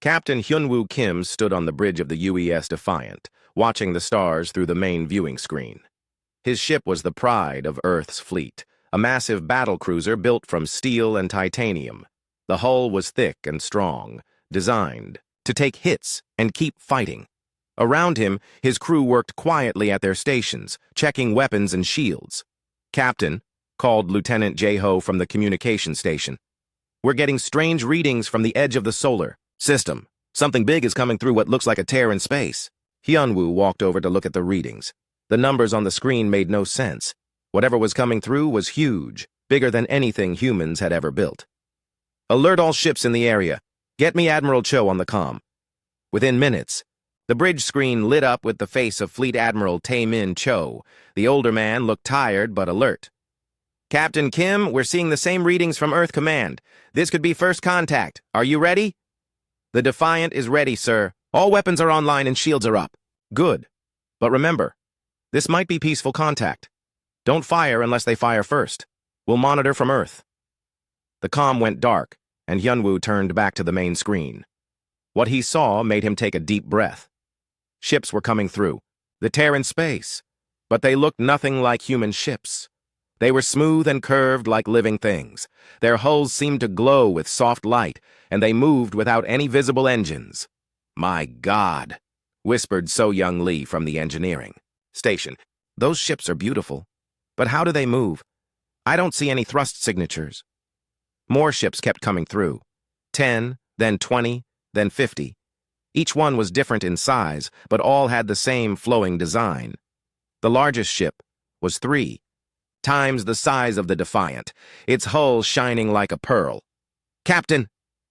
Captain Hyunwoo Kim stood on the bridge of the UES Defiant, watching the stars through the main viewing screen. His ship was the pride of Earth's fleet, a massive battlecruiser built from steel and titanium. The hull was thick and strong, designed to take hits and keep fighting. Around him, his crew worked quietly at their stations, checking weapons and shields. "Captain," called Lieutenant Jae-ho from the communication station. "We're getting strange readings from the edge of the solar system. Something big is coming through what looks like a tear in space." Hyunwoo walked over to look at the readings. The numbers on the screen made no sense. Whatever was coming through was huge, bigger than anything humans had ever built. "Alert all ships in the area. Get me Admiral Cho on the comm." Within minutes, the bridge screen lit up with the face of Fleet Admiral Tae-min Cho. The older man looked tired but alert. "Captain Kim, we're seeing the same readings from Earth Command. This could be first contact. Are you ready?" "The Defiant is ready, sir. All weapons are online and shields are up." "Good. But remember, this might be peaceful contact. Don't fire unless they fire first. We'll monitor from Earth." The comm went dark, and Hyunwoo turned back to the main screen. What he saw made him take a deep breath. Ships were coming through, the tear in space, but they looked nothing like human ships. They were smooth and curved like living things. Their hulls seemed to glow with soft light, and they moved without any visible engines. "My God," whispered So-Young Lee from the engineering station. "Those ships are beautiful, but how do they move? I don't see any thrust signatures." More ships kept coming through. 10, then 20, then 50. Each one was different in size, but all had the same flowing design. The largest ship was 3 times the size of the Defiant, its hull shining like a pearl. "Captain,"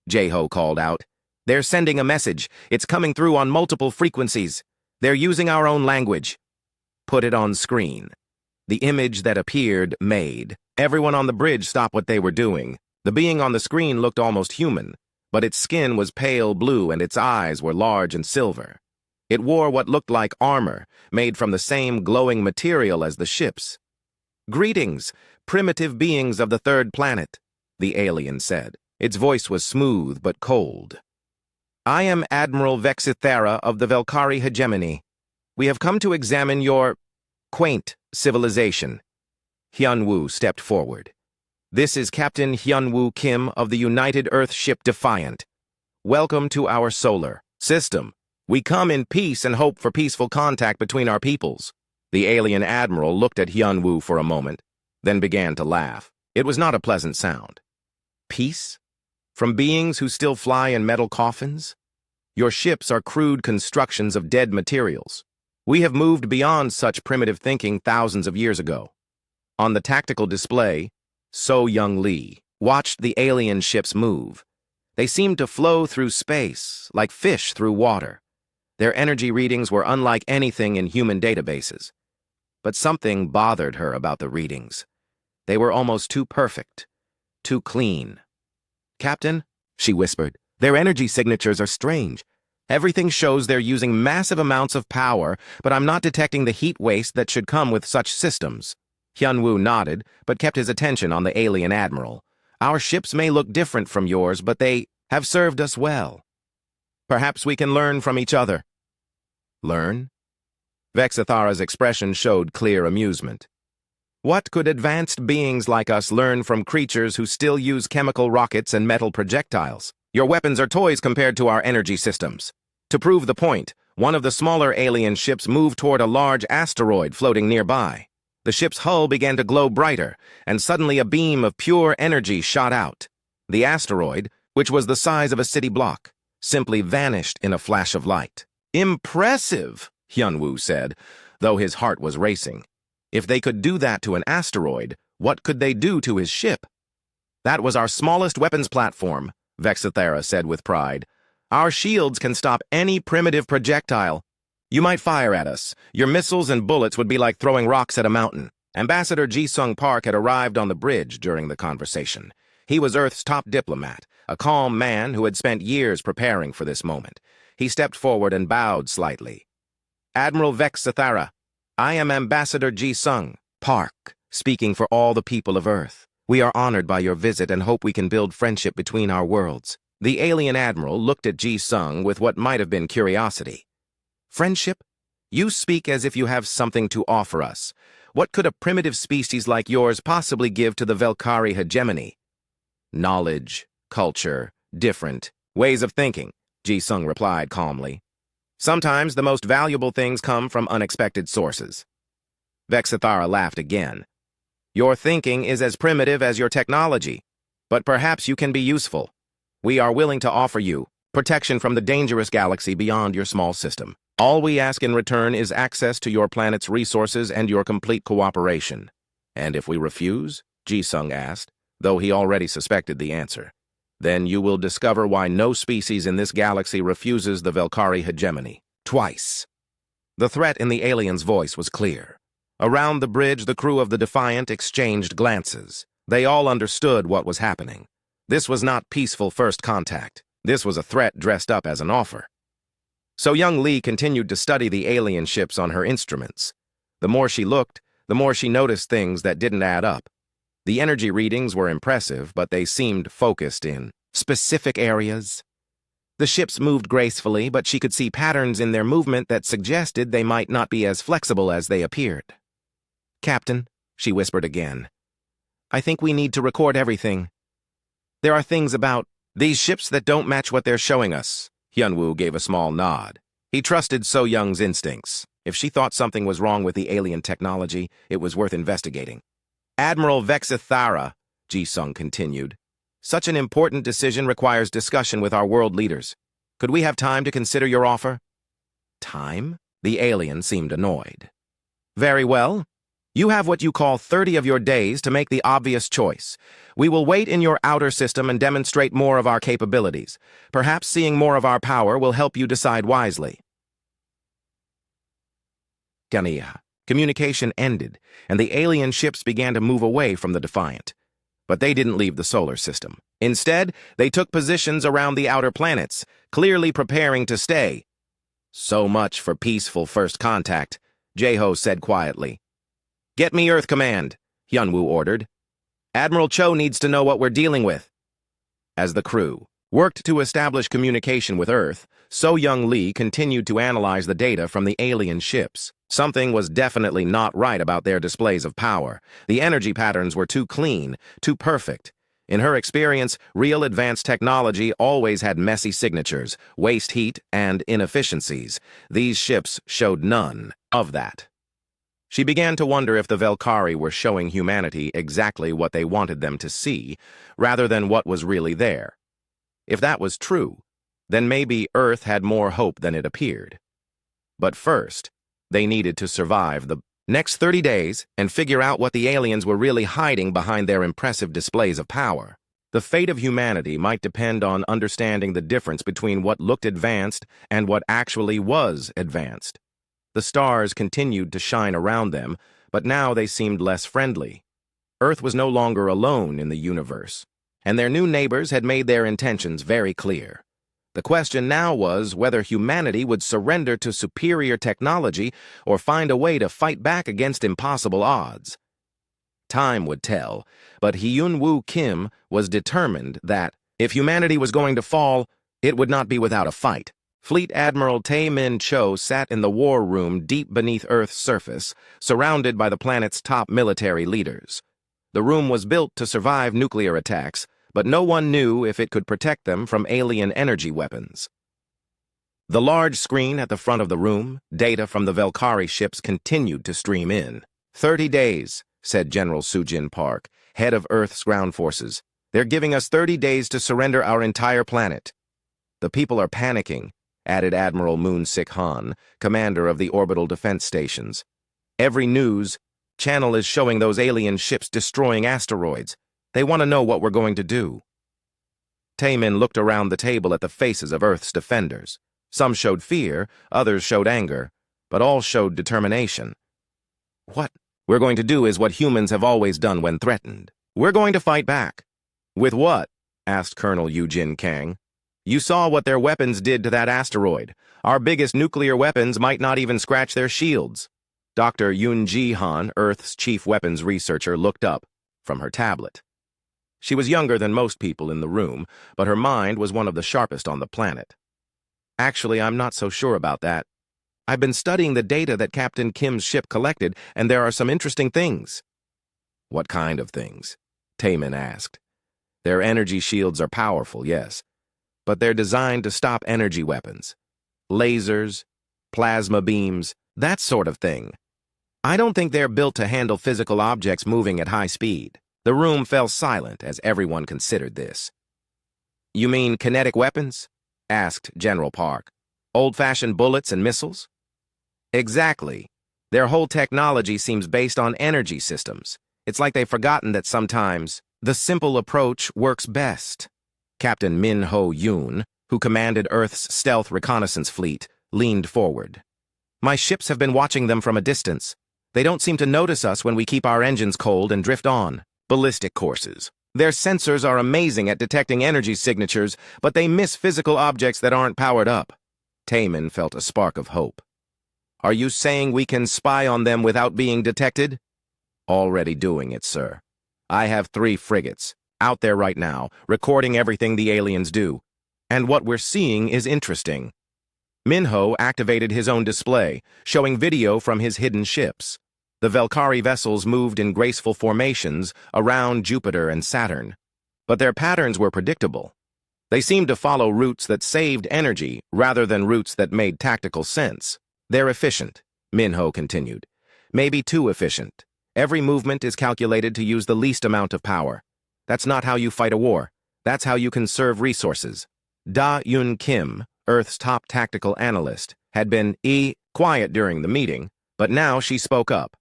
Jae-ho called out, "they're sending a message. It's coming through on multiple frequencies. They're using our own language." "Put it on screen." The image that appeared made everyone on the bridge stop what they were doing. The being on the screen looked almost human, but its skin was pale blue and its eyes were large and silver. It wore what looked like armor, made from the same glowing material as the ships. "Greetings, primitive beings of the third planet," the alien said. Its voice was smooth but cold. "I am Admiral Vexithera of the Velkari hegemony. We have come to examine your quaint civilization." Hyunwoo stepped forward. "This is Captain Hyunwoo Kim of the United Earth ship Defiant. Welcome to our solar system. We come in peace and hope for peaceful contact between our peoples." The alien admiral looked at Hyunwoo for a moment, then began to laugh. It was not a pleasant sound. "Peace? From beings who still fly in metal coffins? Your ships are crude constructions of dead materials. We have moved beyond such primitive thinking thousands of years ago." On the tactical display, So-Young Lee watched the alien ships move. They seemed to flow through space, like fish through water. Their energy readings were unlike anything in human databases. But something bothered her about the readings. They were almost too perfect, too clean. "Captain," she whispered, "their energy signatures are strange. Everything shows they're using massive amounts of power, but I'm not detecting the heat waste that should come with such systems." Hyunwoo nodded, but kept his attention on the alien admiral. "Our ships may look different from yours, but they have served us well. Perhaps we can learn from each other." "Learn?" Vexithara's expression showed clear amusement. "What could advanced beings like us learn from creatures who still use chemical rockets and metal projectiles? Your weapons are toys compared to our energy systems." To prove the point, one of the smaller alien ships moved toward a large asteroid floating nearby. The ship's hull began to glow brighter, and suddenly a beam of pure energy shot out. The asteroid, which was the size of a city block, simply vanished in a flash of light. "Impressive," Hyunwoo said, though his heart was racing. If they could do that to an asteroid, what could they do to his ship? "That was our smallest weapons platform," Vexithera said with pride. "Our shields can stop any primitive projectile. You might fire at us. Your missiles and bullets would be like throwing rocks at a mountain." Ambassador Ji-Sung Park had arrived on the bridge during the conversation. He was Earth's top diplomat, a calm man who had spent years preparing for this moment. He stepped forward and bowed slightly. "Admiral Vexithera, I am Ambassador Ji-Sung Park, speaking for all the people of Earth. We are honored by your visit and hope we can build friendship between our worlds." The alien admiral looked at Ji-sung with what might have been curiosity. Friendship? You speak as if you have something to offer us. What could a primitive species like yours possibly give to the Velkari hegemony? Knowledge, culture, different ways of thinking, Ji-sung replied calmly. Sometimes the most valuable things come from unexpected sources. Vexithara laughed again. Your thinking is as primitive as your technology, but perhaps you can be useful. We are willing to offer you protection from the dangerous galaxy beyond your small system. All we ask in return is access to your planet's resources and your complete cooperation. And if we refuse, Ji-sung asked, though he already suspected the answer, then you will discover why no species in this galaxy refuses the Velkari hegemony. Twice. The threat in the alien's voice was clear. Around the bridge, the crew of the Defiant exchanged glances. They all understood what was happening. This was not peaceful first contact. This was a threat dressed up as an offer. So young Lee continued to study the alien ships on her instruments. The more she looked, the more she noticed things that didn't add up. The energy readings were impressive, but they seemed focused in specific areas. The ships moved gracefully, but she could see patterns in their movement that suggested they might not be as flexible as they appeared. Captain, she whispered again, I think we need to record everything. There are things about these ships that don't match what they're showing us. Hyunwoo gave a small nod. He trusted So Young's instincts. If she thought something was wrong with the alien technology, it was worth investigating. Admiral Vexithara, Ji-sung continued, such an important decision requires discussion with our world leaders. Could we have time to consider your offer? Time? The alien seemed annoyed. Very well. You have what you call 30 of your days to make the obvious choice. We will wait in your outer system and demonstrate more of our capabilities. Perhaps seeing more of our power will help you decide wisely. Gania. Communication ended, and the alien ships began to move away from the Defiant. But they didn't leave the solar system. Instead, they took positions around the outer planets, clearly preparing to stay. So much for peaceful first contact, Jae-ho said quietly. Get me Earth Command, Hyunwoo ordered. Admiral Cho needs to know what we're dealing with. As the crew worked to establish communication with Earth, So Young Lee continued to analyze the data from the alien ships. Something was definitely not right about their displays of power. The energy patterns were too clean, too perfect. In her experience, real advanced technology always had messy signatures, waste heat, and inefficiencies. These ships showed none of that. She began to wonder if the Velkari were showing humanity exactly what they wanted them to see, rather than what was really there. If that was true, then maybe Earth had more hope than it appeared. But first, they needed to survive the next 30 days and figure out what the aliens were really hiding behind their impressive displays of power. The fate of humanity might depend on understanding the difference between what looked advanced and what actually was advanced. The stars continued to shine around them, but now they seemed less friendly. Earth was no longer alone in the universe, and their new neighbors had made their intentions very clear. The question now was whether humanity would surrender to superior technology or find a way to fight back against impossible odds. Time would tell, but Hyun-woo Kim was determined that, if humanity was going to fall, it would not be without a fight. Fleet Admiral Tae-min Cho sat in the war room deep beneath Earth's surface, surrounded by the planet's top military leaders. The room was built to survive nuclear attacks, but no one knew if it could protect them from alien energy weapons. The large screen at the front of the room, data from the Velkari ships continued to stream in. 30 days, said General Soo-jin Park, head of Earth's ground forces. They're giving us 30 days to surrender our entire planet. The people are panicking, added Admiral Moon-sik Han, commander of the orbital defense stations. Every news channel is showing those alien ships destroying asteroids. They want to know what we're going to do. Taemin looked around the table at the faces of Earth's defenders. Some showed fear, others showed anger, but all showed determination. What we're going to do is what humans have always done when threatened. We're going to fight back. With what? Asked Colonel Eugene Kang. You saw what their weapons did to that asteroid. Our biggest nuclear weapons might not even scratch their shields. Dr. Yoon Ji-han, Earth's chief weapons researcher, looked up from her tablet. She was younger than most people in the room, but her mind was one of the sharpest on the planet. Actually, I'm not so sure about that. I've been studying the data that Captain Kim's ship collected, and there are some interesting things. What kind of things? Taemin asked. Their energy shields are powerful, yes, but they're designed to stop energy weapons. Lasers, plasma beams, that sort of thing. I don't think they're built to handle physical objects moving at high speed. The room fell silent as everyone considered this. You mean kinetic weapons? Asked General Park. Old-fashioned bullets and missiles? Exactly. Their whole technology seems based on energy systems. It's like they've forgotten that sometimes the simple approach works best. Captain Min Ho-yoon, who commanded Earth's stealth reconnaissance fleet, leaned forward. My ships have been watching them from a distance. They don't seem to notice us when we keep our engines cold and drift on. Ballistic courses. Their sensors are amazing at detecting energy signatures, but they miss physical objects that aren't powered up. Taemin felt a spark of hope. Are you saying we can spy on them without being detected? Already doing it, sir. I have 3 frigates, out there right now, recording everything the aliens do. And what we're seeing is interesting. Minho activated his own display, showing video from his hidden ships. The Valkyrie vessels moved in graceful formations around Jupiter and Saturn. But their patterns were predictable. They seemed to follow routes that saved energy rather than routes that made tactical sense. They're efficient, Minho continued. Maybe too efficient. Every movement is calculated to use the least amount of power. That's not how you fight a war. That's how you conserve resources. Da-Yoon Kim, Earth's top tactical analyst, had been quiet during the meeting, but now she spoke up.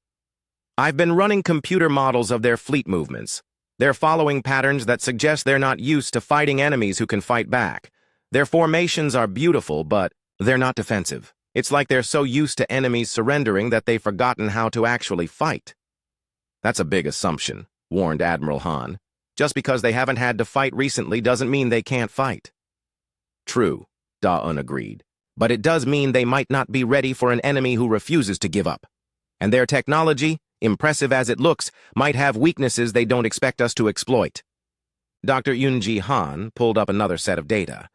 I've been running computer models of their fleet movements. They're following patterns that suggest they're not used to fighting enemies who can fight back. Their formations are beautiful, but they're not defensive. It's like they're so used to enemies surrendering that they've forgotten how to actually fight. That's a big assumption, warned Admiral Han. Just because they haven't had to fight recently doesn't mean they can't fight. True, Da-Un agreed. But it does mean they might not be ready for an enemy who refuses to give up. And their technology, impressive as it looks, might have weaknesses they don't expect us to exploit. Dr. Yoon-ji Han pulled up another set of data.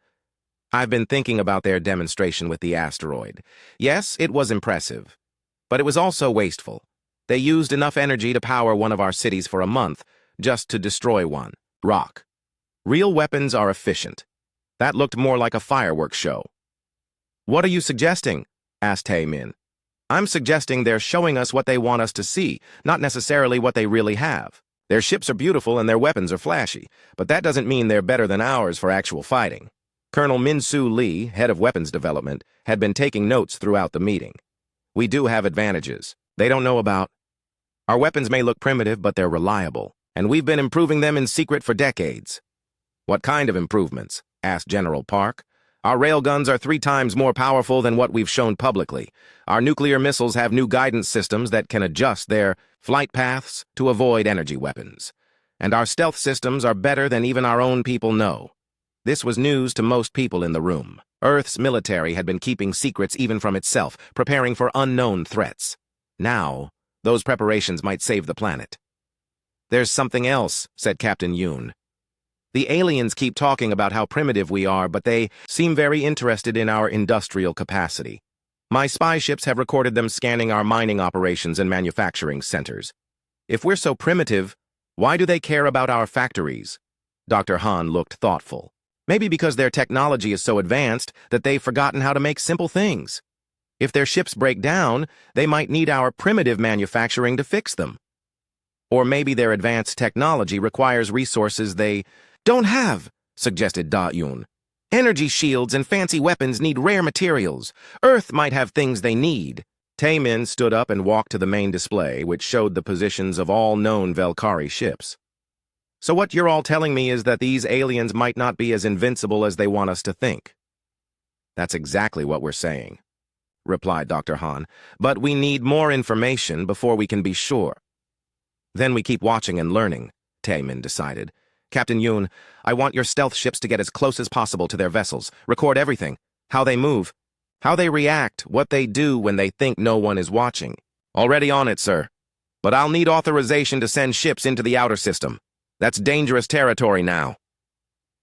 I've been thinking about their demonstration with the asteroid. Yes, it was impressive, but it was also wasteful. They used enough energy to power one of our cities for a month, just to destroy one. Rock. Real weapons are efficient. That looked more like a fireworks show. What are you suggesting? Asked Taemin. I'm suggesting they're showing us what they want us to see, not necessarily what they really have. Their ships are beautiful and their weapons are flashy, but that doesn't mean they're better than ours for actual fighting. Colonel Min-Soo Lee, head of weapons development, had been taking notes throughout the meeting. We do have advantages. They don't know about. Our weapons may look primitive, but they're reliable, and we've been improving them in secret for decades. What kind of improvements? Asked General Park. Our railguns are 3 times more powerful than what we've shown publicly. Our nuclear missiles have new guidance systems that can adjust their flight paths to avoid energy weapons. And our stealth systems are better than even our own people know. This was news to most people in the room. Earth's military had been keeping secrets even from itself, preparing for unknown threats. Now, those preparations might save the planet. There's something else, said Captain Yoon. The aliens keep talking about how primitive we are, but they seem very interested in our industrial capacity. My spy ships have recorded them scanning our mining operations and manufacturing centers. If we're so primitive, why do they care about our factories? Dr. Han looked thoughtful. Maybe because their technology is so advanced that they've forgotten how to make simple things. If their ships break down, they might need our primitive manufacturing to fix them. Or maybe their advanced technology requires resources they don't have, suggested Da-Yoon. Energy shields and fancy weapons need rare materials. Earth might have things they need. Taemin stood up and walked to the main display, which showed the positions of all known Valkyrie ships. So what you're all telling me is that these aliens might not be as invincible as they want us to think. That's exactly what we're saying, replied Dr. Han. But we need more information before we can be sure. Then we keep watching and learning, Taemin decided. Captain Yoon, I want your stealth ships to get as close as possible to their vessels. Record everything. How they move. How they react. What they do when they think no one is watching. Already on it, sir. But I'll need authorization to send ships into the outer system. That's dangerous territory now.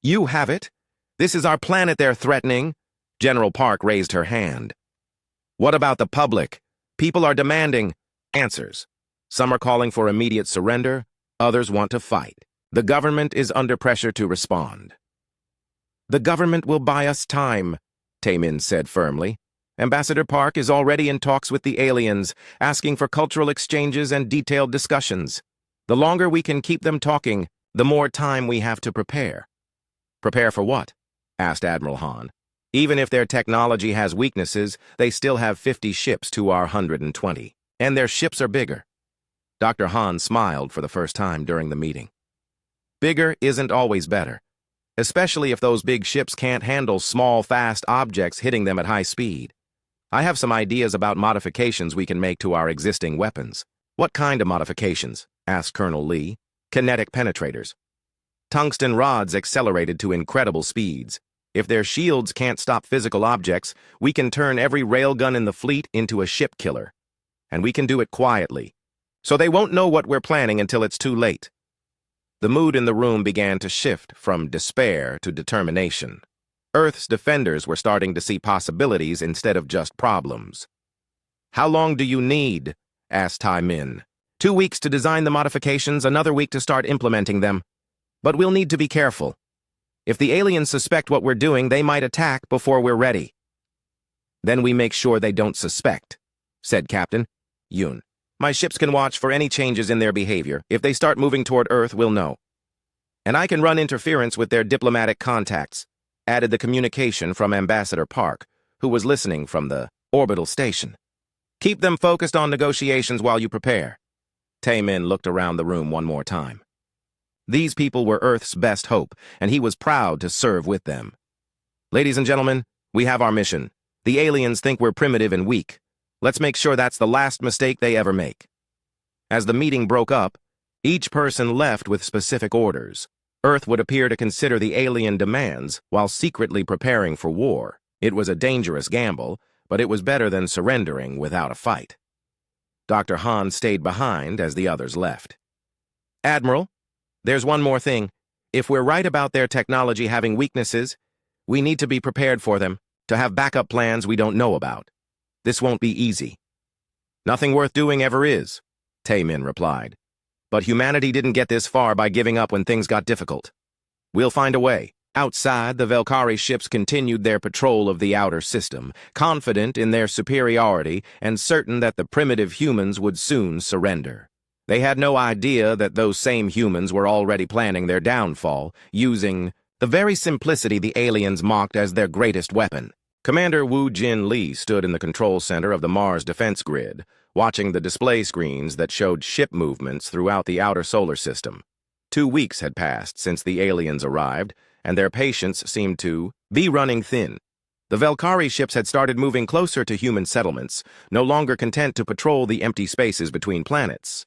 You have it. This is our planet they're threatening. General Park raised her hand. What about the public? People are demanding answers. Some are calling for immediate surrender. Others want to fight. The government is under pressure to respond. The government will buy us time, Taemin said firmly. Ambassador Park is already in talks with the aliens, asking for cultural exchanges and detailed discussions. The longer we can keep them talking, the more time we have to prepare. Prepare for what? Asked Admiral Han. Even if their technology has weaknesses, they still have 50 ships to our 120. And their ships are bigger. Dr. Han smiled for the first time during the meeting. Bigger isn't always better, especially if those big ships can't handle small, fast objects hitting them at high speed. I have some ideas about modifications we can make to our existing weapons. What kind of modifications? Asked Colonel Lee. Kinetic penetrators. Tungsten rods accelerated to incredible speeds. If their shields can't stop physical objects, we can turn every railgun in the fleet into a ship killer. And we can do it quietly, so they won't know what we're planning until it's too late. The mood in the room began to shift from despair to determination. Earth's defenders were starting to see possibilities instead of just problems. How long do you need? Asked Taemin. 2 weeks to design the modifications, another week to start implementing them. But we'll need to be careful. If the aliens suspect what we're doing, they might attack before we're ready. Then we make sure they don't suspect, said Captain Yoon. My ships can watch for any changes in their behavior. If they start moving toward Earth, we'll know. And I can run interference with their diplomatic contacts, added the communication from Ambassador Park, who was listening from the orbital station. Keep them focused on negotiations while you prepare. Taemin looked around the room one more time. These people were Earth's best hope, and he was proud to serve with them. Ladies and gentlemen, we have our mission. The aliens think we're primitive and weak. Let's make sure that's the last mistake they ever make. As the meeting broke up, each person left with specific orders. Earth would appear to consider the alien demands while secretly preparing for war. It was a dangerous gamble, but it was better than surrendering without a fight. Dr. Han stayed behind as the others left. Admiral, there's one more thing. If we're right about their technology having weaknesses, we need to be prepared for them, to have backup plans we don't know about. This won't be easy. Nothing worth doing ever is, Taemin replied. But humanity didn't get this far by giving up when things got difficult. We'll find a way. Outside, the Valkyrie ships continued their patrol of the outer system, confident in their superiority and certain that the primitive humans would soon surrender. They had no idea that those same humans were already planning their downfall, using the very simplicity the aliens mocked as their greatest weapon. Commander Woo Jin Lee stood in the control center of the Mars defense grid, watching the display screens that showed ship movements throughout the outer solar system. 2 weeks had passed since the aliens arrived, and their patience seemed to be running thin. The Valkyrie ships had started moving closer to human settlements, no longer content to patrol the empty spaces between planets.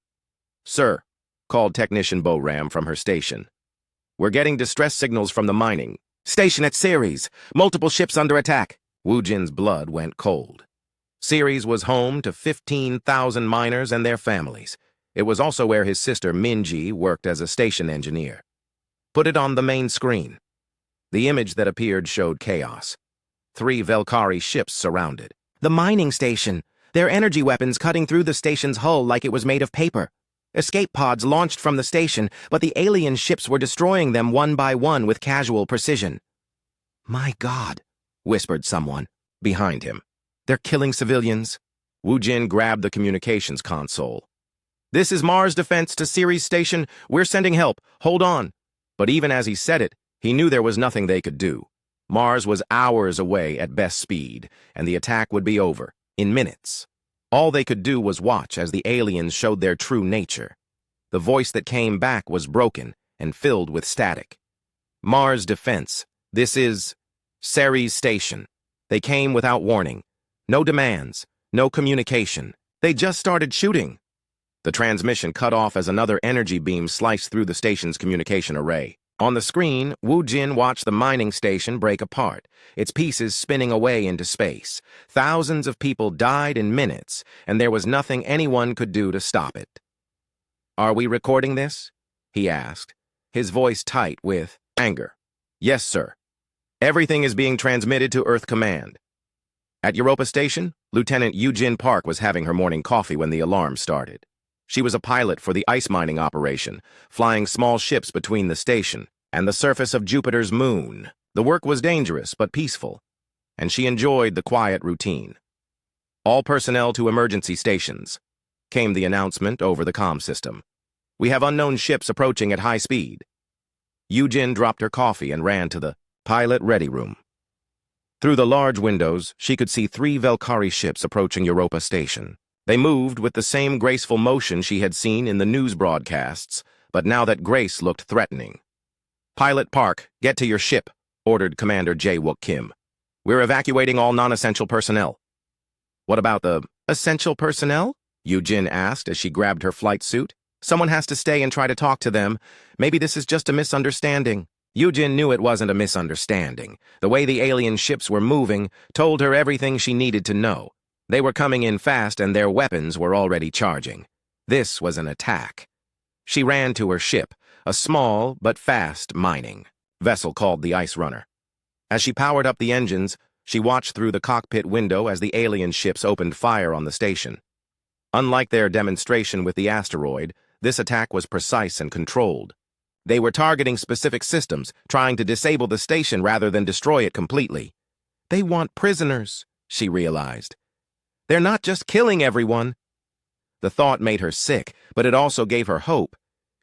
Sir, called Technician Bo-Ram from her station. We're getting distress signals from the mining station at Ceres. Multiple ships under attack. Woo Jin's blood went cold. Ceres was home to 15,000 miners and their families. It was also where his sister Minji worked as a station engineer. Put it on the main screen. The image that appeared showed chaos. 3 Valkyrie ships surrounded. The mining station. Their energy weapons cutting through the station's hull like it was made of paper. Escape pods launched from the station, but the alien ships were destroying them one by one with casual precision. My God, whispered someone behind him. They're killing civilians. Woo Jin grabbed the communications console. This is Mars Defense to Ceres Station. We're sending help. Hold on. But even as he said it, he knew there was nothing they could do. Mars was hours away at best speed, and the attack would be over in minutes. All they could do was watch as the aliens showed their true nature. The voice that came back was broken and filled with static. Mars Defense. This is Ceres Station. They came without warning. No demands, no communication. They just started shooting. The transmission cut off as another energy beam sliced through the station's communication array. On the screen, Woo Jin watched the mining station break apart, its pieces spinning away into space. Thousands of people died in minutes, and there was nothing anyone could do to stop it. Are we recording this? He asked. his voice tight with anger. "Yes, sir. Everything is being transmitted to Earth Command." At Europa Station, Lieutenant Eugene Park was having her morning coffee when the alarm started. She was a pilot for the ice mining operation, flying small ships between the station and the surface of Jupiter's moon. The work was dangerous but peaceful, and she enjoyed the quiet routine. "All personnel to emergency stations," came the announcement over the comm system. "We have unknown ships approaching at high speed." Eugene dropped her coffee and ran to the pilot ready room. Through the large windows, she could see 3 Valkyrie ships approaching Europa Station. They moved with the same graceful motion she had seen in the news broadcasts, but now that grace looked threatening. "Pilot Park, get to your ship," ordered Commander Jae-wook Kim. "We're evacuating all non-essential personnel." "What about the essential personnel?" Eugene asked as she grabbed her flight suit. "Someone has to stay and try to talk to them. Maybe this is just a misunderstanding." Eugene knew it wasn't a misunderstanding. The way the alien ships were moving told her everything she needed to know. They were coming in fast and their weapons were already charging. This was an attack. She ran to her ship, a small but fast mining vessel called the Ice Runner. As she powered up the engines, she watched through the cockpit window as the alien ships opened fire on the station. Unlike their demonstration with the asteroid, this attack was precise and controlled. They were targeting specific systems, trying to disable the station rather than destroy it completely. "They want prisoners," she realized. "They're not just killing everyone." The thought made her sick, but it also gave her hope.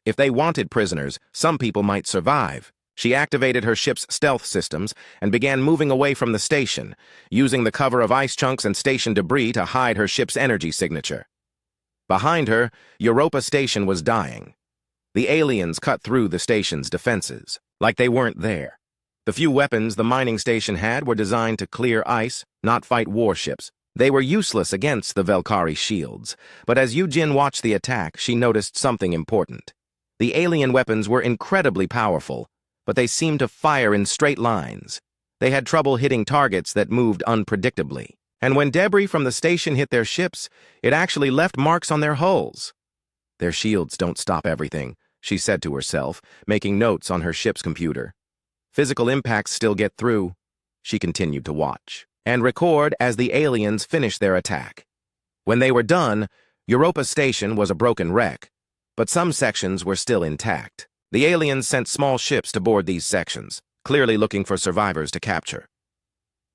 If they wanted prisoners, some people might survive. She activated her ship's stealth systems and began moving away from the station, using the cover of ice chunks and station debris to hide her ship's energy signature. Behind her, Europa Station was dying. The aliens cut through the station's defenses, like they weren't there. The few weapons the mining station had were designed to clear ice, not fight warships. They were useless against the Valkyrie shields, but as Eugene watched the attack, she noticed something important. The alien weapons were incredibly powerful, but they seemed to fire in straight lines. They had trouble hitting targets that moved unpredictably. And when debris from the station hit their ships, it actually left marks on their hulls. "Their shields don't stop everything," she said to herself, making notes on her ship's computer. "Physical impacts still get through." She continued to watch and record as the aliens finished their attack. When they were done, Europa Station was a broken wreck, but some sections were still intact. The aliens sent small ships to board these sections, clearly looking for survivors to capture.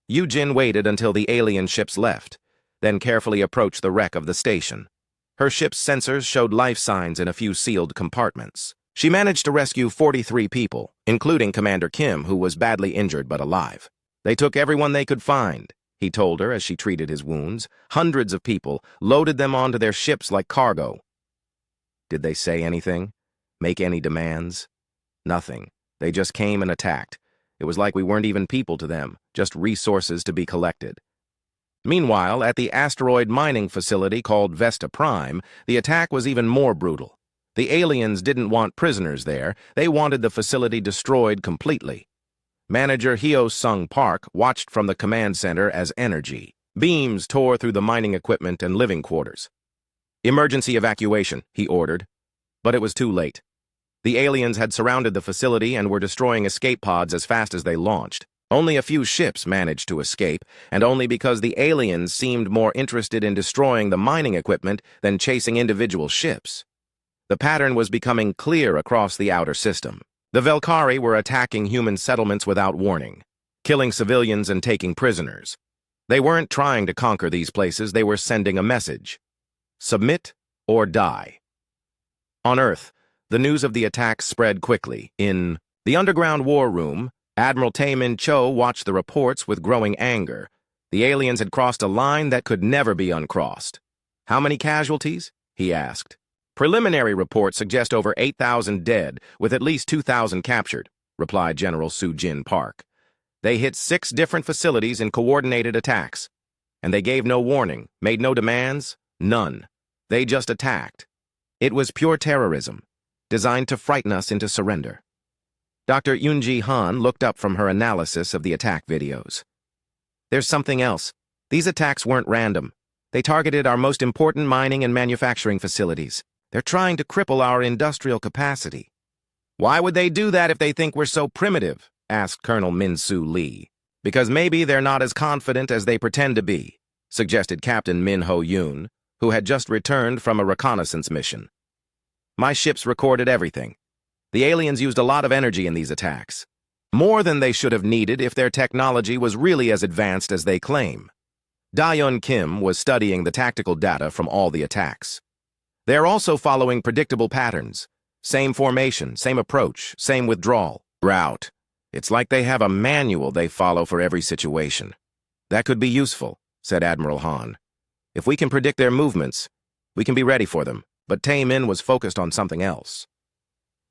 Eugene waited until the alien ships left, then carefully approached the wreck of the station. Her ship's sensors showed life signs in a few sealed compartments. She managed to rescue 43 people, including Commander Kim, who was badly injured but alive. "They took everyone they could find," he told her as she treated his wounds. "Hundreds of people, loaded them onto their ships like cargo." "Did they say anything? Make any demands?" "Nothing. They just came and attacked. It was like we weren't even people to them, just resources to be collected." Meanwhile, at the asteroid mining facility called Vesta Prime, the attack was even more brutal. The aliens didn't want prisoners there. They wanted the facility destroyed completely. Manager Hyo-sung Park watched from the command center as energy beams tore through the mining equipment and living quarters. "Emergency evacuation," he ordered. But it was too late. The aliens had surrounded the facility and were destroying escape pods as fast as they launched. Only a few ships managed to escape, and only because the aliens seemed more interested in destroying the mining equipment than chasing individual ships. The pattern was becoming clear across the outer system. The Valkyrie were attacking human settlements without warning, killing civilians and taking prisoners. They weren't trying to conquer these places, they were sending a message. Submit or die. On Earth, the news of the attack spread quickly. In the underground war room, Admiral Taemin Cho watched the reports with growing anger. The aliens had crossed a line that could never be uncrossed. "How many casualties?" he asked. "Preliminary reports suggest over 8,000 dead, with at least 2,000 captured," replied General Soo-jin Park. "They hit 6 different facilities in coordinated attacks. And they gave no warning, made no demands, none. They just attacked. It was pure terrorism, designed to frighten us into surrender." Dr. Yoon-ji Han looked up from her analysis of the attack videos. "There's something else. These attacks weren't random. They targeted our most important mining and manufacturing facilities. They're trying to cripple our industrial capacity." Why would they do that if they think we're so primitive? Asked Colonel Min-Soo Lee. Because maybe they're not as confident as they pretend to be, suggested Captain Min Ho-yoon, who had just returned from a reconnaissance mission. My ships recorded everything. The aliens used a lot of energy in these attacks. More than they should have needed if their technology was really as advanced as they claim. Da-yeon Kim was studying the tactical data from all the attacks. They're also following predictable patterns. Same formation, same approach, same withdrawal, route. It's like they have a manual they follow for every situation. That could be useful, said Admiral Han. If we can predict their movements, we can be ready for them. But Tae-min was focused on something else.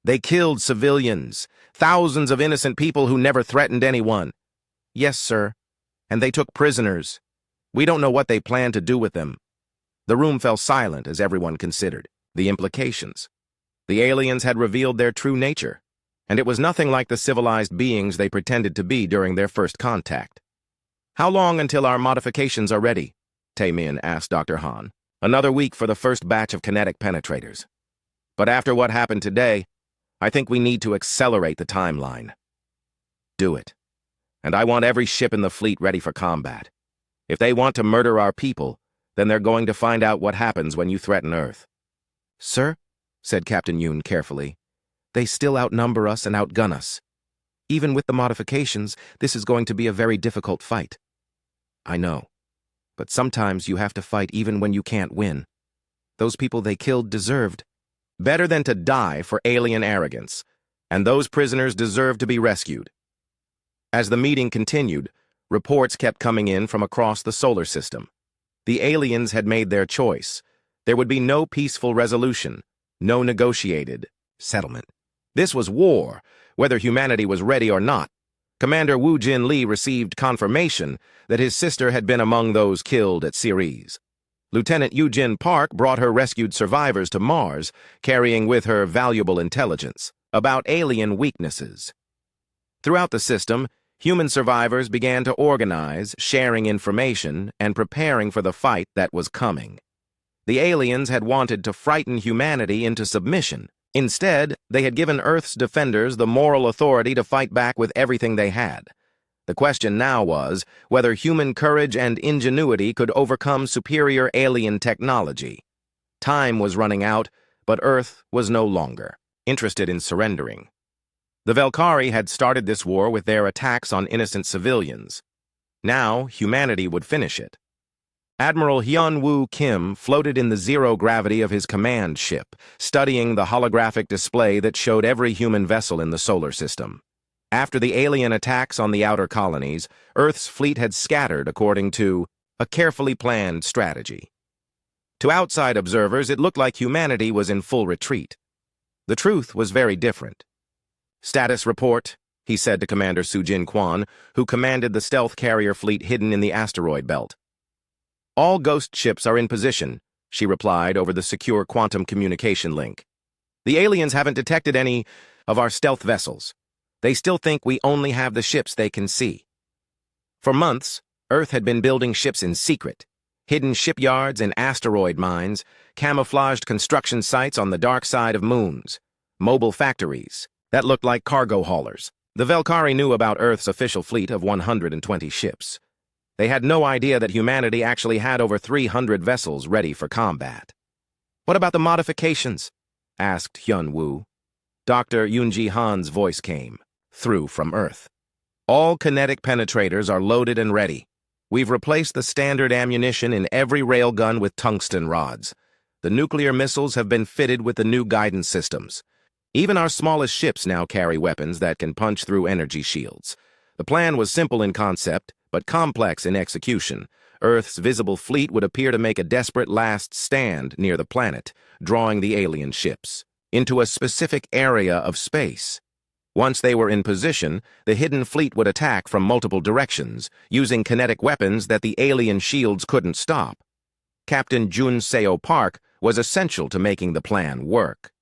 They killed civilians, thousands of innocent people who never threatened anyone. Yes, sir. And they took prisoners. We don't know what they plan to do with them. The room fell silent as everyone considered the implications. The aliens had revealed their true nature, and it was nothing like the civilized beings they pretended to be during their first contact. How long until our modifications are ready? Tae-min asked Dr. Han. Another week for the first batch of kinetic penetrators. But after what happened today, I think we need to accelerate the timeline. Do it. And I want every ship in the fleet ready for combat. If they want to murder our people, then they're going to find out what happens when you threaten Earth. Sir, said Captain Yoon carefully, they still outnumber us and outgun us. Even with the modifications, this is going to be a very difficult fight. I know. But sometimes you have to fight even when you can't win. Those people they killed deserved. Better than to die for alien arrogance. And those prisoners deserve to be rescued. As the meeting continued, reports kept coming in from across the solar system. The aliens had made their choice. There would be no peaceful resolution, no negotiated settlement. This was war, whether humanity was ready or not. Commander Woo Jin Lee received confirmation that his sister had been among those killed at Ceres. Lieutenant Eugene Park brought her rescued survivors to Mars, carrying with her valuable intelligence about alien weaknesses. Throughout the system, human survivors began to organize, sharing information, and preparing for the fight that was coming. The aliens had wanted to frighten humanity into submission. Instead, they had given Earth's defenders the moral authority to fight back with everything they had. The question now was whether human courage and ingenuity could overcome superior alien technology. Time was running out, but Earth was no longer interested in surrendering. The Velkari had started this war with their attacks on innocent civilians. Now, humanity would finish it. Admiral Hyun-woo Kim floated in the zero gravity of his command ship, studying the holographic display that showed every human vessel in the solar system. After the alien attacks on the outer colonies, Earth's fleet had scattered according to a carefully planned strategy. To outside observers, it looked like humanity was in full retreat. The truth was very different. "Status report," he said to Commander Soo-jin Kwon, who commanded the stealth carrier fleet hidden in the asteroid belt. "All ghost ships are in position," she replied over the secure quantum communication link. "The aliens haven't detected any of our stealth vessels. They still think we only have the ships they can see." For months, Earth had been building ships in secret. Hidden shipyards and asteroid mines, camouflaged construction sites on the dark side of moons, mobile factories that looked like cargo haulers. The Velkari knew about Earth's official fleet of 120 ships. They had no idea that humanity actually had over 300 vessels ready for combat. "What about the modifications?" asked Hyun-woo. Dr. Yoon-ji Han's voice came through from Earth. "All kinetic penetrators are loaded and ready. We've replaced the standard ammunition in every railgun with tungsten rods. The nuclear missiles have been fitted with the new guidance systems. Even our smallest ships now carry weapons that can punch through energy shields. The plan was simple in concept, but complex in execution. Earth's visible fleet would appear to make a desperate last stand near the planet, drawing the alien ships into a specific area of space. Once they were in position, the hidden fleet would attack from multiple directions, using kinetic weapons that the alien shields couldn't stop. Captain Jun Seo Park was essential to making the plan work.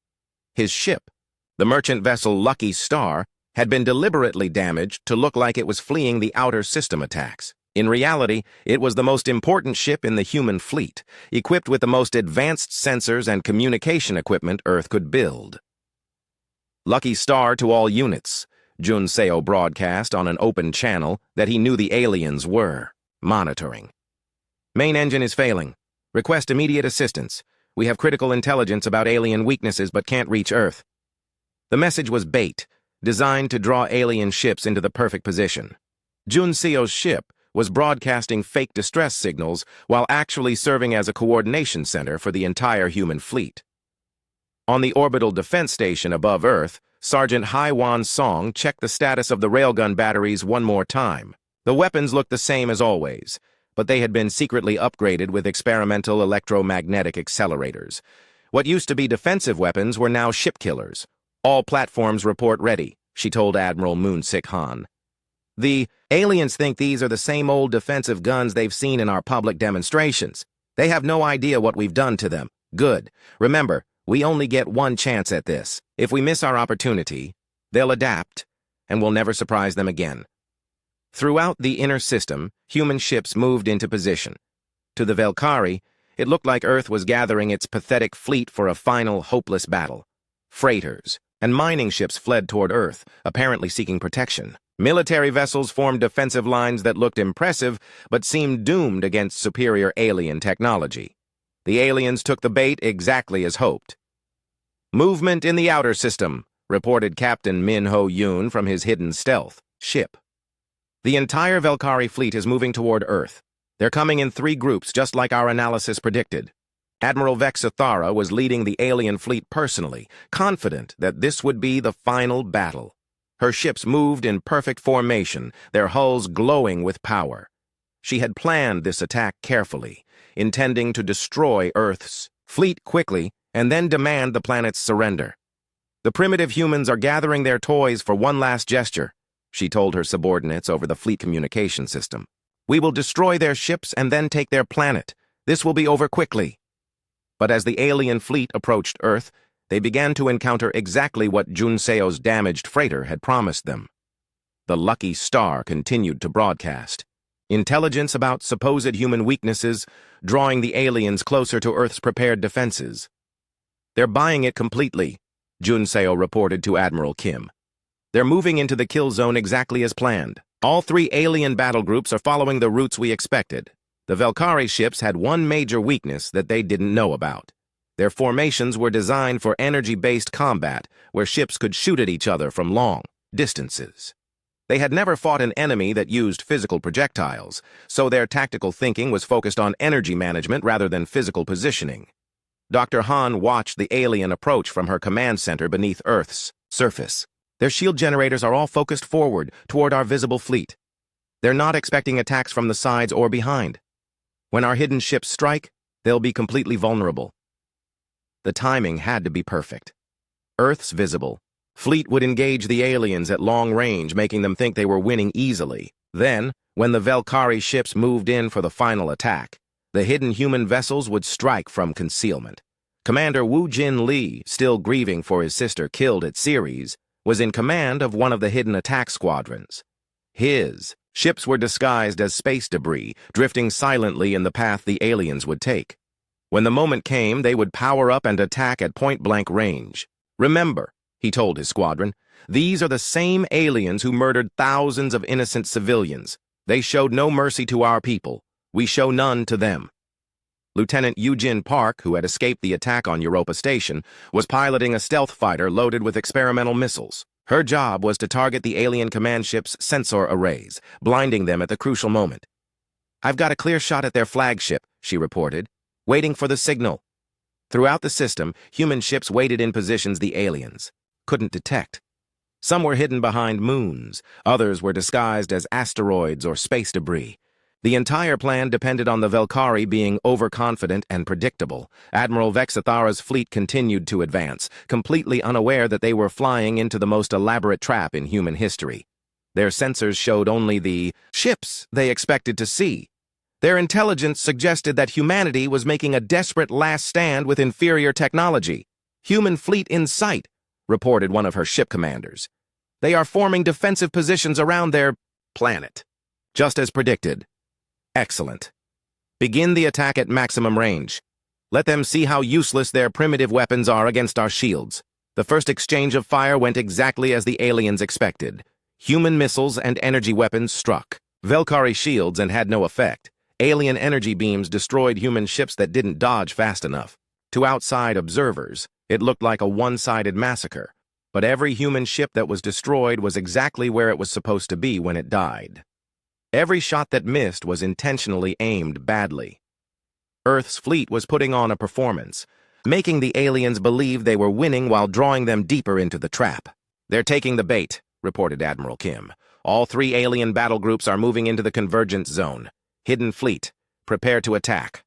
His ship, the merchant vessel Lucky Star, had been deliberately damaged to look like it was fleeing the outer system attacks. In reality, it was the most important ship in the human fleet, equipped with the most advanced sensors and communication equipment Earth could build. Lucky star to all units, Jun Seo broadcast on an open channel that he knew the aliens were monitoring. Main engine is failing. Request immediate assistance. We have critical intelligence about alien weaknesses but can't reach Earth. The message was bait, designed to draw alien ships into the perfect position. Jun Seo's ship was broadcasting fake distress signals while actually serving as a coordination center for the entire human fleet. On the orbital defense station above Earth, Sergeant Haiwan Song checked the status of the railgun batteries one more time. The weapons looked the same as always, but they had been secretly upgraded with experimental electromagnetic accelerators. What used to be defensive weapons were now ship killers. All platforms report ready, she told Admiral Moon-Sik Han. The aliens think these are the same old defensive guns they've seen in our public demonstrations. They have no idea what we've done to them. Good. Remember, we only get one chance at this. If we miss our opportunity, they'll adapt, and we'll never surprise them again. Throughout the inner system, human ships moved into position. To the Velkari, it looked like Earth was gathering its pathetic fleet for a final, hopeless battle. Freighters and mining ships fled toward Earth, apparently seeking protection. Military vessels formed defensive lines that looked impressive, but seemed doomed against superior alien technology. The aliens took the bait exactly as hoped. Movement in the outer system, reported Captain Min Ho Yoon from his hidden stealth ship. The entire Velkari fleet is moving toward Earth. They're coming in 3 groups, just like our analysis predicted. Admiral Vexathara was leading the alien fleet personally, confident that this would be the final battle. Her ships moved in perfect formation, their hulls glowing with power. She had planned this attack carefully, intending to destroy Earth's fleet quickly and then demand the planet's surrender. The primitive humans are gathering their toys for one last gesture, she told her subordinates over the fleet communication system. We will destroy their ships and then take their planet. This will be over quickly. But as the alien fleet approached Earth, they began to encounter exactly what Jun Seo's damaged freighter had promised them. The Lucky Star continued to broadcast. Intelligence about supposed human weaknesses, drawing the aliens closer to Earth's prepared defenses. They're buying it completely, Jun Seo reported to Admiral Kim. They're moving into the kill zone exactly as planned. All 3 alien battle groups are following the routes we expected. The Velkari ships had one major weakness that they didn't know about. Their formations were designed for energy-based combat, where ships could shoot at each other from long distances. They had never fought an enemy that used physical projectiles, so their tactical thinking was focused on energy management rather than physical positioning. Dr. Han watched the alien approach from her command center beneath Earth's surface. Their shield generators are all focused forward, toward our visible fleet. They're not expecting attacks from the sides or behind. When our hidden ships strike, they'll be completely vulnerable. The timing had to be perfect. Earth's visible fleet would engage the aliens at long range, making them think they were winning easily. Then, when the Velkari ships moved in for the final attack, the hidden human vessels would strike from concealment. Commander Wu Jin Lee, still grieving for his sister killed at Ceres, was in command of one of the hidden attack squadrons. His ships were disguised as space debris, drifting silently in the path the aliens would take. When the moment came, they would power up and attack at point-blank range. Remember, he told his squadron, these are the same aliens who murdered thousands of innocent civilians. They showed no mercy to our people. We show none to them. Lieutenant Eugene Park, who had escaped the attack on Europa Station, was piloting a stealth fighter loaded with experimental missiles. Her job was to target the alien command ship's sensor arrays, blinding them at the crucial moment. I've got a clear shot at their flagship, she reported, waiting for the signal. Throughout the system, human ships waited in positions the aliens couldn't detect. Some were hidden behind moons, others were disguised as asteroids or space debris. The entire plan depended on the Velkari being overconfident and predictable. Admiral Vexathara's fleet continued to advance, completely unaware that they were flying into the most elaborate trap in human history. Their sensors showed only the ships they expected to see. Their intelligence suggested that humanity was making a desperate last stand with inferior technology. Human fleet in sight, reported one of her ship commanders. They are forming defensive positions around their planet, just as predicted. Excellent. Begin the attack at maximum range. Let them see how useless their primitive weapons are against our shields. The first exchange of fire went exactly as the aliens expected. Human missiles and energy weapons struck. Velkari shields and had no effect. Alien energy beams destroyed human ships that didn't dodge fast enough. To outside observers, it looked like a one-sided massacre. But every human ship that was destroyed was exactly where it was supposed to be when it died. Every shot that missed was intentionally aimed badly. Earth's fleet was putting on a performance, making the aliens believe they were winning while drawing them deeper into the trap. "They're taking the bait," reported Admiral Kim. "All 3 alien battle groups are moving into the convergence zone. Hidden fleet, prepare to attack."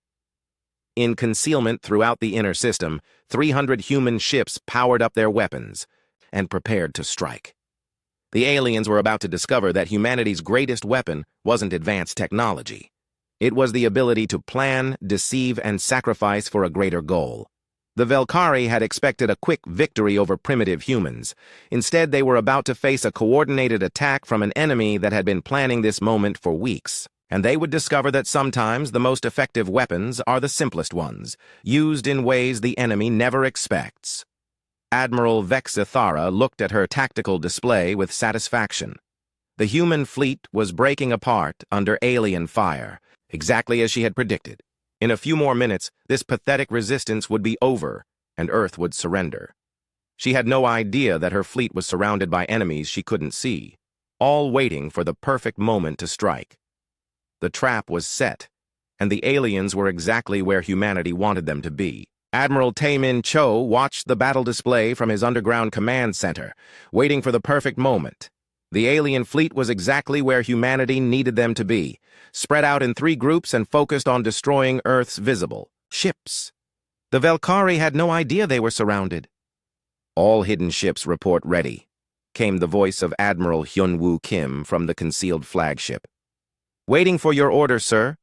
In concealment throughout the inner system, 300 human ships powered up their weapons and prepared to strike. The aliens were about to discover that humanity's greatest weapon wasn't advanced technology. It was the ability to plan, deceive, and sacrifice for a greater goal. The Velkari had expected a quick victory over primitive humans. Instead, they were about to face a coordinated attack from an enemy that had been planning this moment for weeks. And they would discover that sometimes the most effective weapons are the simplest ones, used in ways the enemy never expects. Admiral Vexithara looked at her tactical display with satisfaction. The human fleet was breaking apart under alien fire, exactly as she had predicted. In a few more minutes, this pathetic resistance would be over, and Earth would surrender. She had no idea that her fleet was surrounded by enemies she couldn't see, all waiting for the perfect moment to strike. The trap was set, and the aliens were exactly where humanity wanted them to be. Admiral Taemin Cho watched the battle display from his underground command center, waiting for the perfect moment. The alien fleet was exactly where humanity needed them to be, spread out in 3 groups and focused on destroying Earth's visible ships. The Velkari had no idea they were surrounded. "All hidden ships report ready," came the voice of Admiral Hyun-woo Kim from the concealed flagship. "Waiting for your order, sir."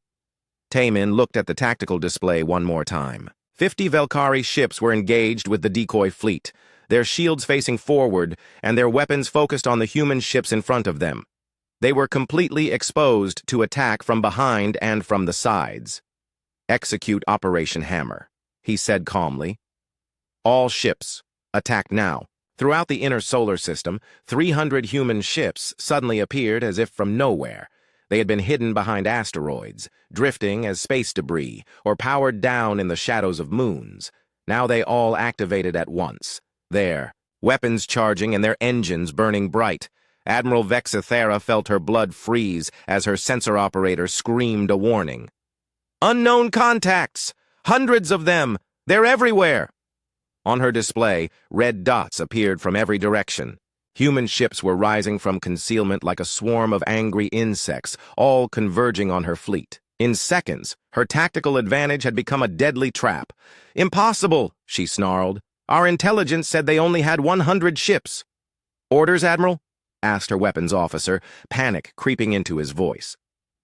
Taemin looked at the tactical display one more time. 50 Velkari ships were engaged with the decoy fleet, their shields facing forward and their weapons focused on the human ships in front of them. They were completely exposed to attack from behind and from the sides. "Execute Operation Hammer," he said calmly. "All ships, attack now." Throughout the inner solar system, 300 human ships suddenly appeared as if from nowhere. They had been hidden behind asteroids, drifting as space debris, or powered down in the shadows of moons. Now they all activated at once. There, weapons charging and their engines burning bright. Admiral Vexithara felt her blood freeze as her sensor operator screamed a warning. "Unknown contacts! Hundreds of them! They're everywhere!" On her display, red dots appeared from every direction. Human ships were rising from concealment like a swarm of angry insects, all converging on her fleet. In seconds, her tactical advantage had become a deadly trap. "Impossible," she snarled. "Our intelligence said they only had 100 ships." "Orders, Admiral?" asked her weapons officer, panic creeping into his voice.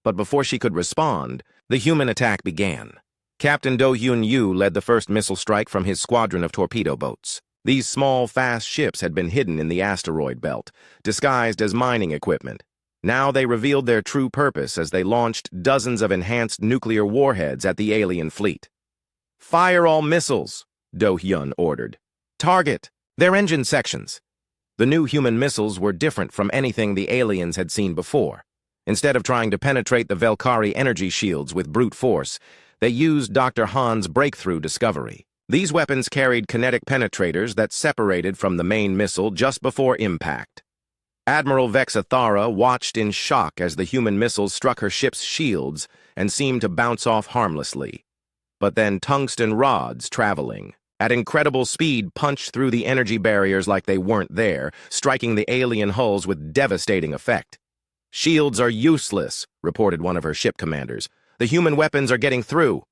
But before she could respond, the human attack began. Captain Do-Hyun Yu led the first missile strike from his squadron of torpedo boats. These small, fast ships had been hidden in the asteroid belt, disguised as mining equipment. Now they revealed their true purpose as they launched dozens of enhanced nuclear warheads at the alien fleet. "Fire all missiles," Do-Hyun ordered. "Target their engine sections." The new human missiles were different from anything the aliens had seen before. Instead of trying to penetrate the Velkari energy shields with brute force, they used Dr. Han's breakthrough discovery. These weapons carried kinetic penetrators that separated from the main missile just before impact. Admiral Vexithara watched in shock as the human missiles struck her ship's shields and seemed to bounce off harmlessly. But then tungsten rods, traveling at incredible speed, punched through the energy barriers like they weren't there, striking the alien hulls with devastating effect. "Shields are useless," reported one of her ship commanders. "The human weapons are getting through."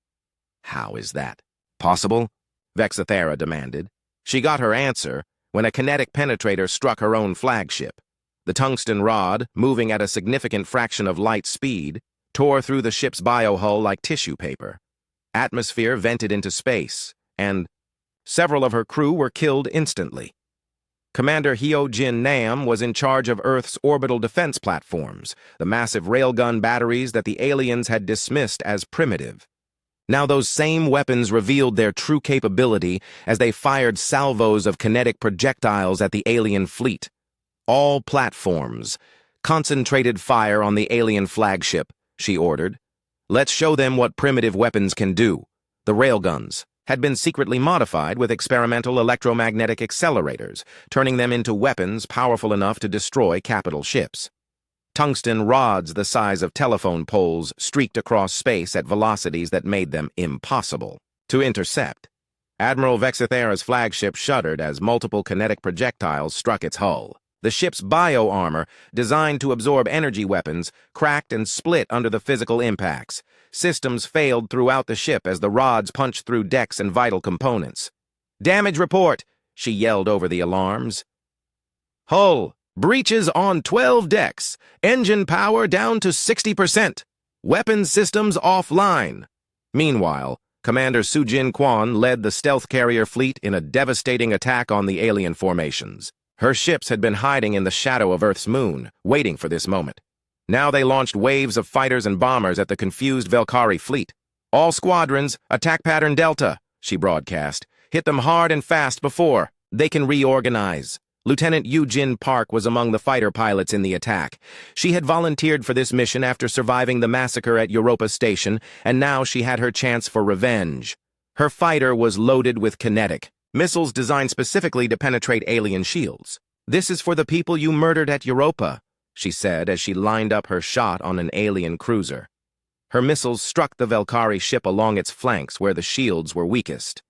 "How is that possible?" Vexithara demanded. She got her answer when a kinetic penetrator struck her own flagship. The tungsten rod, moving at a significant fraction of light speed, tore through the ship's biohull like tissue paper. Atmosphere vented into space, and several of her crew were killed instantly. Commander Hyo-jin Nam was in charge of Earth's orbital defense platforms, the massive railgun batteries that the aliens had dismissed as primitive. Now those same weapons revealed their true capability as they fired salvos of kinetic projectiles at the alien fleet. All platforms. Concentrated fire on the alien flagship, she ordered. Let's show them what primitive weapons can do. The railguns had been secretly modified with experimental electromagnetic accelerators, turning them into weapons powerful enough to destroy capital ships. Tungsten rods the size of telephone poles streaked across space at velocities that made them impossible to intercept. Admiral Vexithera's flagship shuddered as multiple kinetic projectiles struck its hull. The ship's bio-armor, designed to absorb energy weapons, cracked and split under the physical impacts. Systems failed throughout the ship as the rods punched through decks and vital components. "Damage report," she yelled over the alarms. "Hull, breaches on 12 decks. Engine power down to 60%. Weapons systems offline." Meanwhile, Commander Sujin Quan led the stealth carrier fleet in a devastating attack on the alien formations. Her ships had been hiding in the shadow of Earth's moon, waiting for this moment. Now they launched waves of fighters and bombers at the confused Velkari fleet. "All squadrons, attack pattern Delta," she broadcast. "Hit them hard and fast before they can reorganize." Lieutenant Eugene Park was among the fighter pilots in the attack. She had volunteered for this mission after surviving the massacre at Europa Station, and now she had her chance for revenge. Her fighter was loaded with kinetic missiles designed specifically to penetrate alien shields. "This is for the people you murdered at Europa," she said as she lined up her shot on an alien cruiser. Her missiles struck the Velkari ship along its flanks where the shields were weakest.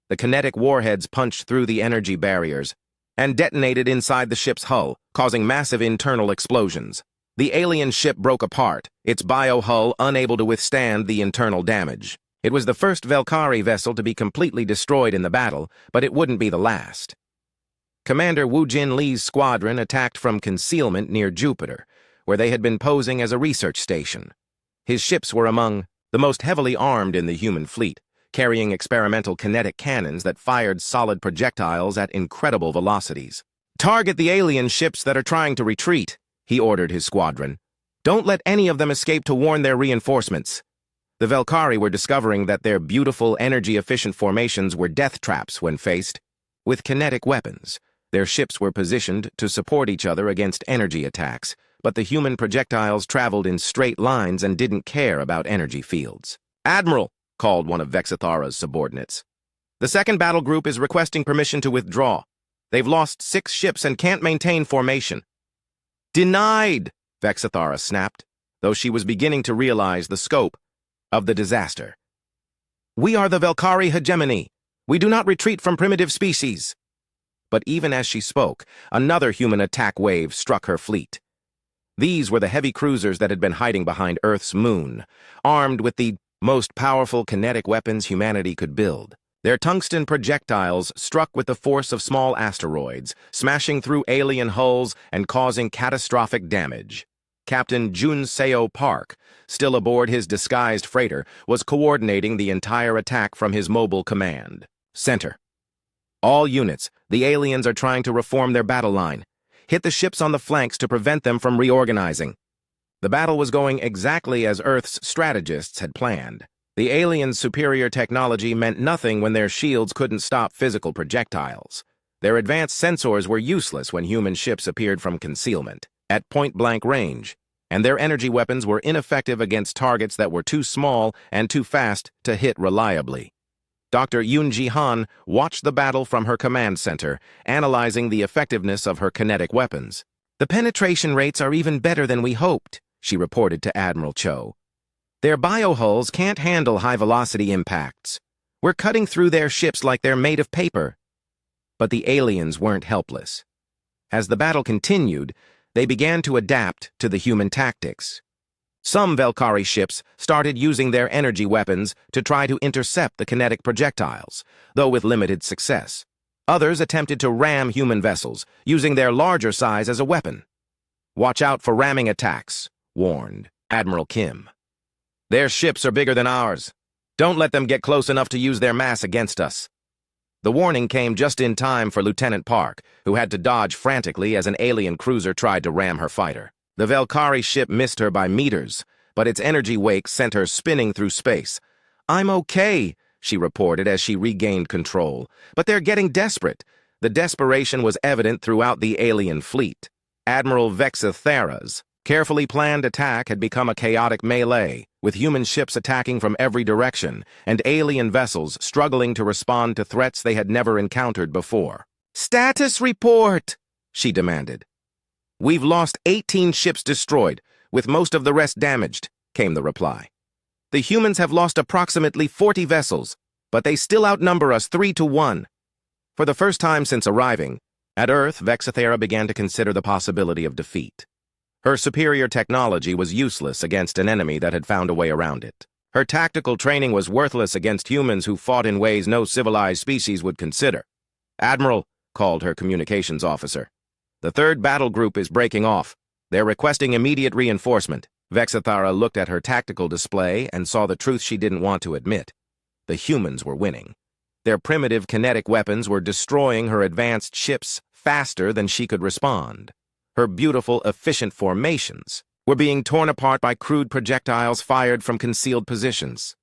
The kinetic warheads punched through the energy barriers and detonated inside the ship's hull, causing massive internal explosions. The alien ship broke apart, its bio-hull unable to withstand the internal damage. It was the first Velkari vessel to be completely destroyed in the battle, but it wouldn't be the last. Commander Wu Jin Li's squadron attacked from concealment near Jupiter, where they had been posing as a research station. His ships were among the most heavily armed in the human fleet, carrying experimental kinetic cannons that fired solid projectiles at incredible velocities. "Target the alien ships that are trying to retreat," he ordered his squadron. "Don't let any of them escape to warn their reinforcements." The Velkari were discovering that their beautiful, energy-efficient formations were death traps when faced with kinetic weapons. Their ships were positioned to support each other against energy attacks, but the human projectiles traveled in straight lines and didn't care about energy fields. "Admiral," called one of Vexithara's subordinates. "The second battle group is requesting permission to withdraw. They've lost 6 ships and can't maintain formation." "Denied," Vexithara snapped, though she was beginning to realize the scope of the disaster. "We are the Velkari hegemony. We do not retreat from primitive species." But even as she spoke, another human attack wave struck her fleet. These were the heavy cruisers that had been hiding behind Earth's moon, armed with the most powerful kinetic weapons humanity could build. Their tungsten projectiles struck with the force of small asteroids, smashing through alien hulls and causing catastrophic damage. Captain Jun Seo Park, still aboard his disguised freighter, was coordinating the entire attack from his mobile command center. "All units, the aliens are trying to reform their battle line. Hit the ships on the flanks to prevent them from reorganizing." The battle was going exactly as Earth's strategists had planned. The aliens' superior technology meant nothing when their shields couldn't stop physical projectiles. Their advanced sensors were useless when human ships appeared from concealment at point-blank range, and their energy weapons were ineffective against targets that were too small and too fast to hit reliably. Dr. Yoon Ji-han watched the battle from her command center, analyzing the effectiveness of her kinetic weapons. "The penetration rates are even better than we hoped," she reported to Admiral Cho. "Their biohulls can't handle high-velocity impacts. We're cutting through their ships like they're made of paper." But the aliens weren't helpless. As the battle continued, they began to adapt to the human tactics. Some Velkari ships started using their energy weapons to try to intercept the kinetic projectiles, though with limited success. Others attempted to ram human vessels, using their larger size as a weapon. "Watch out for ramming attacks," warned Admiral Kim. "Their ships are bigger than ours. Don't let them get close enough to use their mass against us." The warning came just in time for Lieutenant Park, who had to dodge frantically as an alien cruiser tried to ram her fighter. The Velkari ship missed her by meters, but its energy wake sent her spinning through space. "I'm okay," she reported as she regained control. "But they're getting desperate." The desperation was evident throughout the alien fleet. Admiral Vexithara's carefully planned attack had become a chaotic melee, with human ships attacking from every direction, and alien vessels struggling to respond to threats they had never encountered before. "Status report!" she demanded. "We've lost 18 ships destroyed, with most of the rest damaged," came the reply. "The humans have lost approximately 40 vessels, but they still outnumber us 3-1. For the first time since arriving, at Earth, Vexithara began to consider the possibility of defeat. Her superior technology was useless against an enemy that had found a way around it. Her tactical training was worthless against humans who fought in ways no civilized species would consider. "Admiral," called her communications officer, "the third battle group is breaking off. They're requesting immediate reinforcement." Vexithara looked at her tactical display and saw the truth she didn't want to admit. The humans were winning. Their primitive kinetic weapons were destroying her advanced ships faster than she could respond. Her beautiful, efficient formations were being torn apart by crude projectiles fired from concealed positions.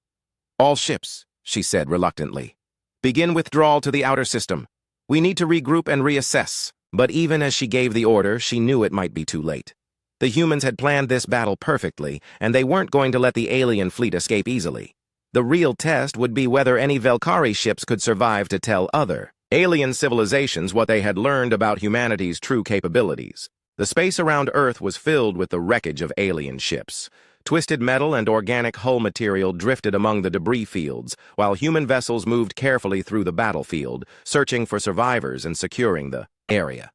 "All ships," she said reluctantly, "begin withdrawal to the outer system. We need to regroup and reassess." But even as she gave the order, she knew it might be too late. The humans had planned this battle perfectly, and they weren't going to let the alien fleet escape easily. The real test would be whether any Velkari ships could survive to tell other alien civilizations what they had learned about humanity's true capabilities. The space around Earth was filled with the wreckage of alien ships. Twisted metal and organic hull material drifted among the debris fields, while human vessels moved carefully through the battlefield, searching for survivors and securing the area.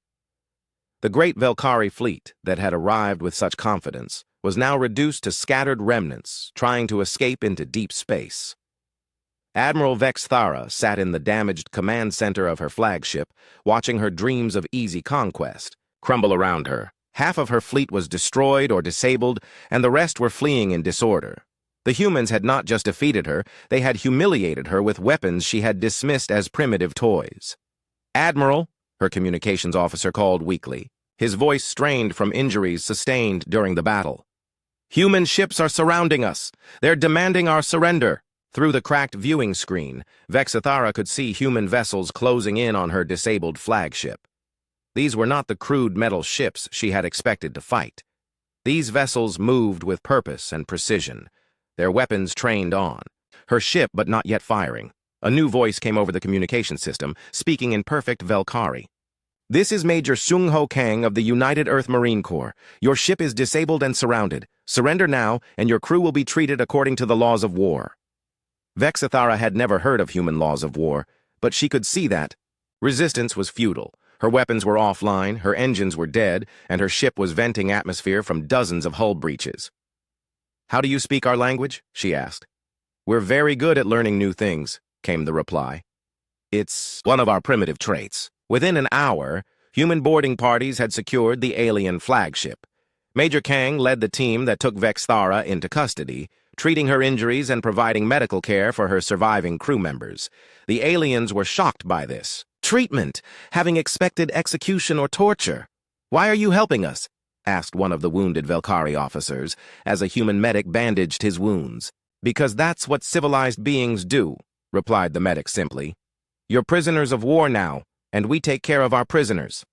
The great Velkari fleet that had arrived with such confidence was now reduced to scattered remnants, trying to escape into deep space. Admiral Vexithara sat in the damaged command center of her flagship, watching her dreams of easy conquest crumble around her. Half of her fleet was destroyed or disabled, and the rest were fleeing in disorder. The humans had not just defeated her, they had humiliated her with weapons she had dismissed as primitive toys. "Admiral," her communications officer called weakly, his voice strained from injuries sustained during the battle. "Human ships are surrounding us. They're demanding our surrender." Through the cracked viewing screen, Vexithara could see human vessels closing in on her disabled flagship. These were not the crude metal ships she had expected to fight. These vessels moved with purpose and precision, their weapons trained on. Her ship, but not yet firing. A new voice came over the communication system, speaking in perfect Velkari. "This is Major Sung Ho Kang of the United Earth Marine Corps. Your ship is disabled and surrounded. Surrender now, and your crew will be treated according to the laws of war." Vexithara had never heard of human laws of war, but she could see that resistance was futile. Her weapons were offline, her engines were dead, and her ship was venting atmosphere from dozens of hull breaches. "How do you speak our language?" she asked. "We're very good at learning new things," came the reply. "It's one of our primitive traits." Within an hour, human boarding parties had secured the alien flagship. Major Kang led the team that took Vexithara into custody, treating her injuries and providing medical care for her surviving crew members. The aliens were shocked by this treatment, having expected execution or torture. "Why are you helping us?" asked one of the wounded Velkari officers, as a human medic bandaged his wounds. "Because that's what civilized beings do," replied the medic simply. "You're prisoners of war now, and we take care of our prisoners."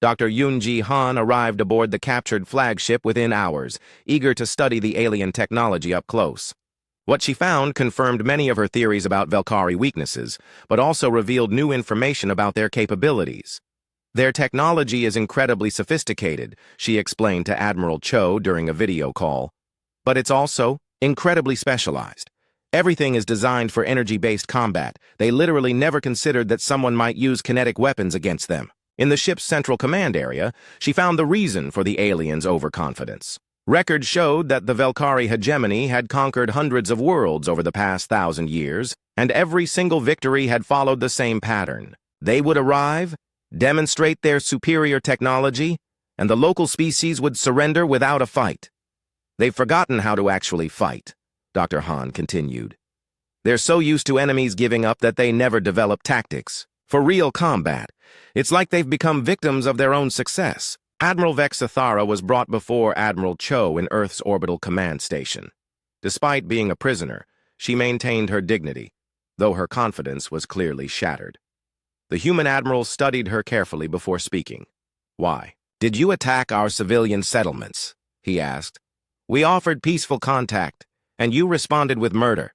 Dr. Yoon-ji Han arrived aboard the captured flagship within hours, eager to study the alien technology up close. What she found confirmed many of her theories about Velkari weaknesses, but also revealed new information about their capabilities. "Their technology is incredibly sophisticated," she explained to Admiral Cho during a video call. "But it's also incredibly specialized. Everything is designed for energy-based combat. They literally never considered that someone might use kinetic weapons against them." In the ship's central command area, she found the reason for the aliens' overconfidence. Records showed that the Velkari hegemony had conquered hundreds of worlds over the past 1,000 years, and every single victory had followed the same pattern. They would arrive, demonstrate their superior technology, and the local species would surrender without a fight. "They've forgotten how to actually fight," Dr. Han continued. "They're so used to enemies giving up that they never develop tactics for real combat. It's like they've become victims of their own success." Admiral Vexithara was brought before Admiral Cho in Earth's orbital command station. Despite being a prisoner, she maintained her dignity, though her confidence was clearly shattered. The human admiral studied her carefully before speaking. "Why did you attack our civilian settlements?" he asked. "We offered peaceful contact, and you responded with murder."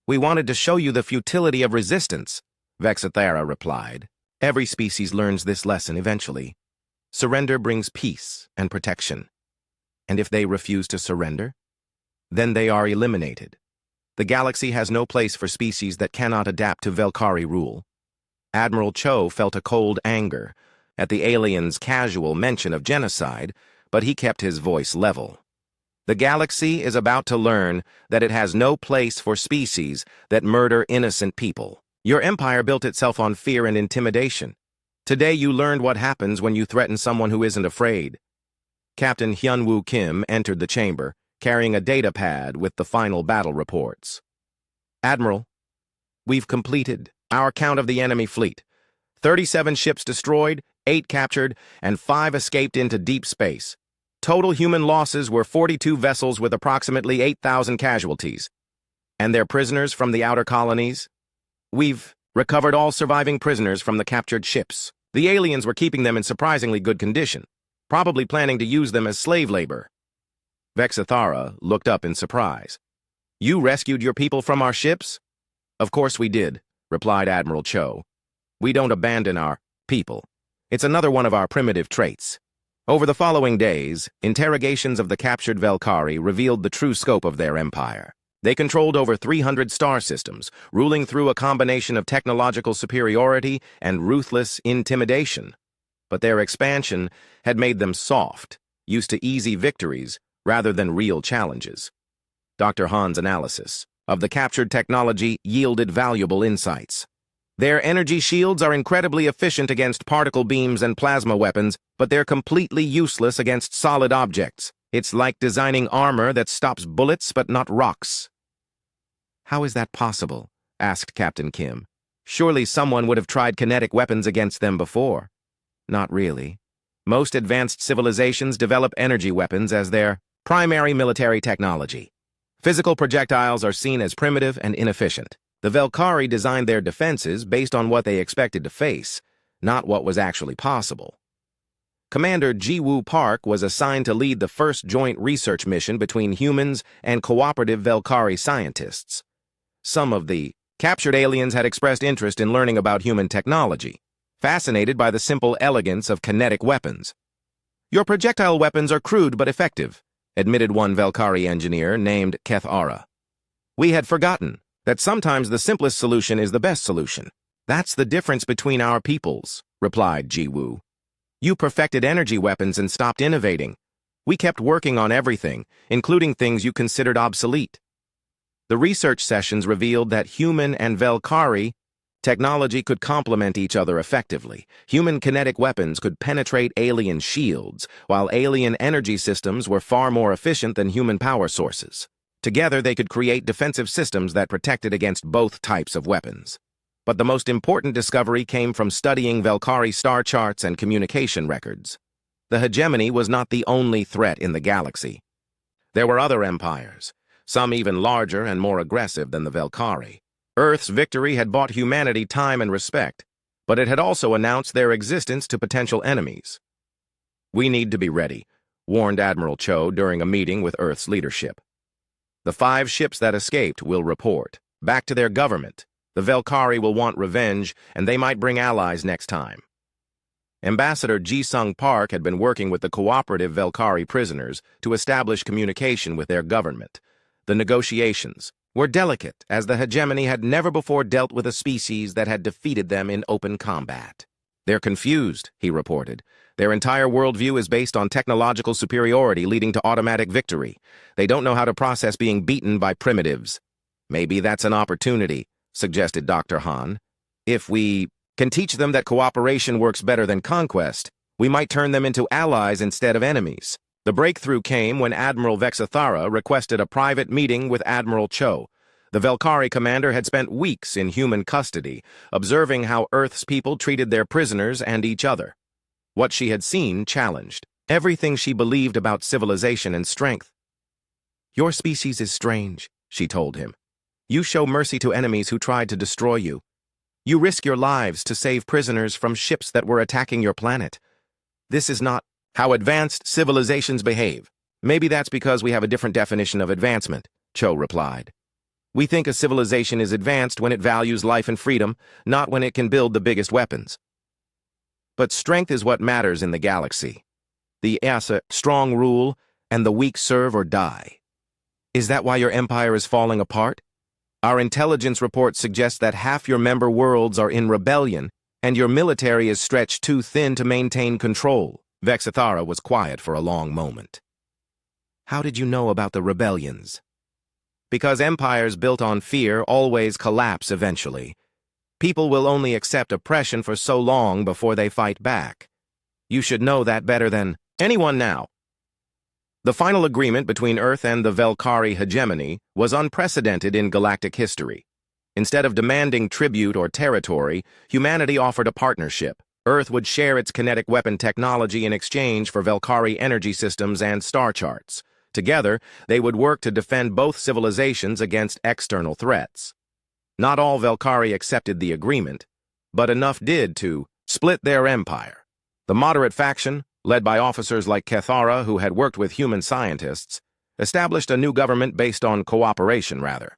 "We wanted to show you the futility of resistance," Vexathara replied. "Every species learns this lesson eventually. Surrender brings peace and protection. And if they refuse to surrender, then they are eliminated. The galaxy has no place for species that cannot adapt to Velkari rule." Admiral Cho felt a cold anger at the aliens' casual mention of genocide, but he kept his voice level. "The galaxy is about to learn that it has no place for species that murder innocent people. Your empire built itself on fear and intimidation. Today you learned what happens when you threaten someone who isn't afraid." Captain Hyunwoo Kim entered the chamber, carrying a data pad with the final battle reports. "Admiral, we've completed our count of the enemy fleet. 37 ships destroyed, 8 captured, and 5 escaped into deep space. Total human losses were 42 vessels with approximately 8,000 casualties. And their prisoners from the outer colonies? We've recovered all surviving prisoners from the captured ships. The aliens were keeping them in surprisingly good condition, probably planning to use them as slave labor." Vexathara looked up in surprise. "You rescued your people from our ships?" "Of course we did," replied Admiral Cho. "We don't abandon our people. It's another one of our primitive traits." Over the following days, interrogations of the captured Velkari revealed the true scope of their empire. They controlled over 300 star systems, ruling through a combination of technological superiority and ruthless intimidation. But their expansion had made them soft, used to easy victories rather than real challenges. Dr. Han's analysis of the captured technology yielded valuable insights. Their energy shields are incredibly efficient against particle beams and plasma weapons, but they're completely useless against solid objects. It's like designing armor that stops bullets but not rocks. "How is that possible?" asked Captain Kim. "Surely someone would have tried kinetic weapons against them before." "Not really. Most advanced civilizations develop energy weapons as their primary military technology. Physical projectiles are seen as primitive and inefficient. The Velkari designed their defenses based on what they expected to face, not what was actually possible." Commander Ji-Woo Park was assigned to lead the first joint research mission between humans and cooperative Velkari scientists. Some of the captured aliens had expressed interest in learning about human technology, fascinated by the simple elegance of kinetic weapons. "Your projectile weapons are crude but effective," admitted one Velkari engineer named Keth Ara. "We had forgotten that sometimes the simplest solution is the best solution. That's the difference between our peoples," replied Ji-Woo. "You perfected energy weapons and stopped innovating. We kept working on everything, including things you considered obsolete." The research sessions revealed that human and Velkari technology could complement each other effectively. Human kinetic weapons could penetrate alien shields, while alien energy systems were far more efficient than human power sources. Together, they could create defensive systems that protected against both types of weapons. But the most important discovery came from studying Velkari star charts and communication records. The hegemony was not the only threat in the galaxy. There were other empires, some even larger and more aggressive than the Velkari. Earth's victory had bought humanity time and respect, but it had also announced their existence to potential enemies. "We need to be ready," warned Admiral Cho during a meeting with Earth's leadership. "The 5 ships that escaped will report back to their government. The Velkari will want revenge, and they might bring allies next time." Ambassador Ji-Sung Park had been working with the cooperative Velkari prisoners to establish communication with their government. The negotiations were delicate, as the hegemony had never before dealt with a species that had defeated them in open combat. "They're confused," he reported. "Their entire worldview is based on technological superiority leading to automatic victory. They don't know how to process being beaten by primitives." "Maybe that's an opportunity," suggested Dr. Han. "If we can teach them that cooperation works better than conquest, we might turn them into allies instead of enemies." The breakthrough came when Admiral Vexathara requested a private meeting with Admiral Cho. The Velkari commander had spent weeks in human custody, observing how Earth's people treated their prisoners and each other. What she had seen challenged everything she believed about civilization and strength. "Your species is strange," she told him. You show mercy to enemies who tried to destroy you. You risk your lives to save prisoners from ships that were attacking your planet. This is not how advanced civilizations behave. Maybe that's because we have a different definition of advancement, Cho replied. We think a civilization is advanced when it values life and freedom, not when it can build the biggest weapons. But strength is what matters in the galaxy. The ESA, strong rule, and the weak serve or die. Is that why your empire is falling apart? Our intelligence report suggests that half your member worlds are in rebellion, and your military is stretched too thin to maintain control. Vexithara was quiet for a long moment. How did you know about the rebellions? Because empires built on fear always collapse eventually. People will only accept oppression for so long before they fight back. You should know that better than anyone now. The final agreement between Earth and the Velkari hegemony was unprecedented in galactic history. Instead of demanding tribute or territory, humanity offered a partnership. Earth would share its kinetic weapon technology in exchange for Velkari energy systems and star charts. Together, they would work to defend both civilizations against external threats. Not all Velkari accepted the agreement, but enough did to split their empire. The moderate faction, led by officers like Kethara who had worked with human scientists, established a new government based on cooperation, rather.